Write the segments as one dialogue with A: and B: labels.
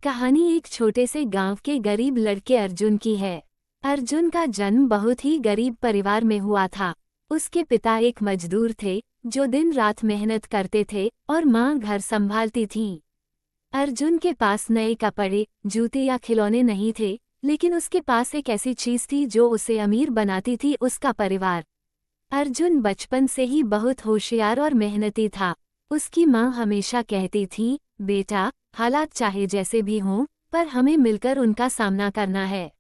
A: कहानी एक छोटे से गांव के गरीब लड़के अर्जुन की है। अर्जुन का जन्म बहुत ही गरीब परिवार में हुआ था। उसके पिता एक मजदूर थे जो दिन रात मेहनत करते थे और माँ घर संभालती थी। अर्जुन के पास नए कपड़े, जूते या खिलौने नहीं थे, लेकिन उसके पास एक ऐसी चीज थी जो उसे अमीर बनाती थी, उसका परिवार। अर्जुन बचपन से ही बहुत होशियार और मेहनती था। उसकी माँ हमेशा कहती थी, बेटा, हालात चाहे जैसे भी हों, पर हमें मिलकर उनका सामना करना है।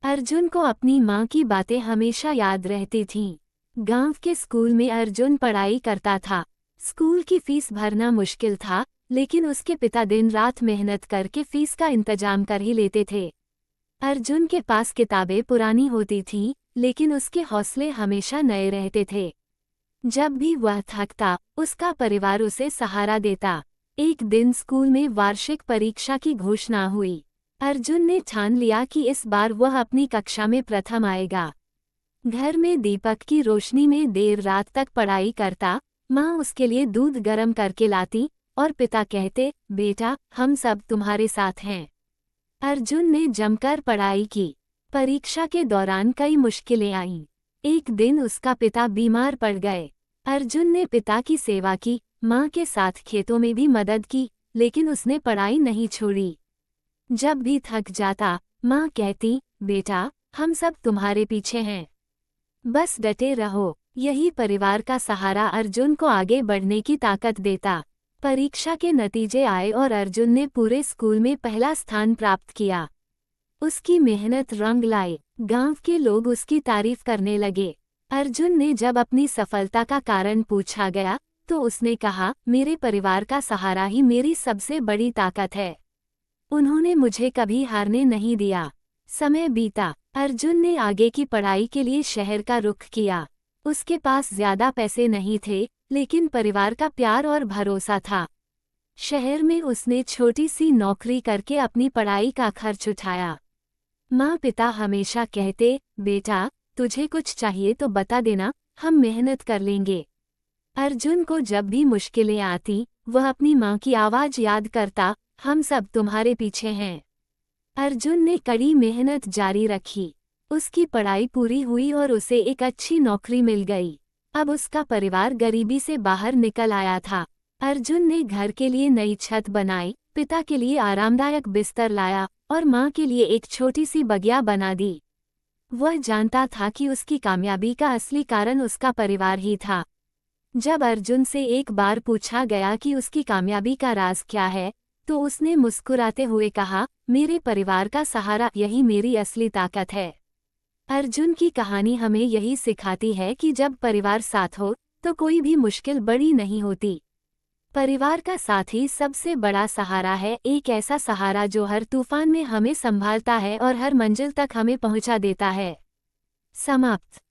A: अर्जुन को अपनी माँ की बातें हमेशा याद रहती थीं। गांव के स्कूल में अर्जुन पढ़ाई करता था। स्कूल की फीस भरना मुश्किल था, लेकिन उसके पिता दिन रात मेहनत करके फीस का इंतजाम कर ही लेते थे। अर्जुन के पास किताबें पुरानी होती थीं, लेकिन उसके हौसले हमेशा नए रहते थे। जब भी वह थकता, उसका परिवार उसे सहारा देता। एक दिन स्कूल में वार्षिक परीक्षा की घोषणा हुई। अर्जुन ने ठान लिया कि इस बार वह अपनी कक्षा में प्रथम आएगा। घर में दीपक की रोशनी में देर रात तक पढ़ाई करता। माँ उसके लिए दूध गर्म करके लाती और पिता कहते, बेटा, हम सब तुम्हारे साथ हैं। अर्जुन ने जमकर पढ़ाई की। परीक्षा के दौरान कई मुश्किलें आईं। एक दिन उसका पिता बीमार पड़ गए। अर्जुन ने पिता की सेवा की, माँ के साथ खेतों में भी मदद की, लेकिन उसने पढ़ाई नहीं छोड़ी। जब भी थक जाता, माँ कहती, बेटा, हम सब तुम्हारे पीछे हैं, बस डटे रहो। यही परिवार का सहारा अर्जुन को आगे बढ़ने की ताकत देता। परीक्षा के नतीजे आए और अर्जुन ने पूरे स्कूल में पहला स्थान प्राप्त किया। उसकी मेहनत रंग लाई। गांव के लोग उसकी तारीफ करने लगे। अर्जुन ने जब अपनी सफलता का कारण पूछा गया, तो उसने कहा, मेरे परिवार का सहारा ही मेरी सबसे बड़ी ताकत है। उन्होंने मुझे कभी हारने नहीं दिया। समय बीता। अर्जुन ने आगे की पढ़ाई के लिए शहर का रुख किया। उसके पास ज्यादा पैसे नहीं थे, लेकिन परिवार का प्यार और भरोसा था। शहर में उसने छोटी सी नौकरी करके अपनी पढ़ाई का खर्च उठाया। माँ पिता हमेशा कहते, बेटा, तुझे कुछ चाहिए तो बता देना, हम मेहनत कर लेंगे। अर्जुन को जब भी मुश्किलें आती, वह अपनी माँ की आवाज़ याद करता, हम सब तुम्हारे पीछे हैं। अर्जुन ने कड़ी मेहनत जारी रखी। उसकी पढ़ाई पूरी हुई और उसे एक अच्छी नौकरी मिल गई। अब उसका परिवार गरीबी से बाहर निकल आया था। अर्जुन ने घर के लिए नई छत बनाई, पिता के लिए आरामदायक बिस्तर लाया और माँ के लिए एक छोटी सी बगिया बना दी। वह जानता था कि उसकी कामयाबी का असली कारण उसका परिवार ही था। जब अर्जुन से एक बार पूछा गया कि उसकी कामयाबी का राज क्या है, तो उसने मुस्कुराते हुए कहा, मेरे परिवार का सहारा, यही मेरी असली ताकत है। अर्जुन की कहानी हमें यही सिखाती है कि जब परिवार साथ हो, तो कोई भी मुश्किल बड़ी नहीं होती। परिवार का साथ ही सबसे बड़ा सहारा है, एक ऐसा सहारा जो हर तूफान में हमें संभालता है और हर मंजिल तक हमें पहुंचा देता है। समाप्त।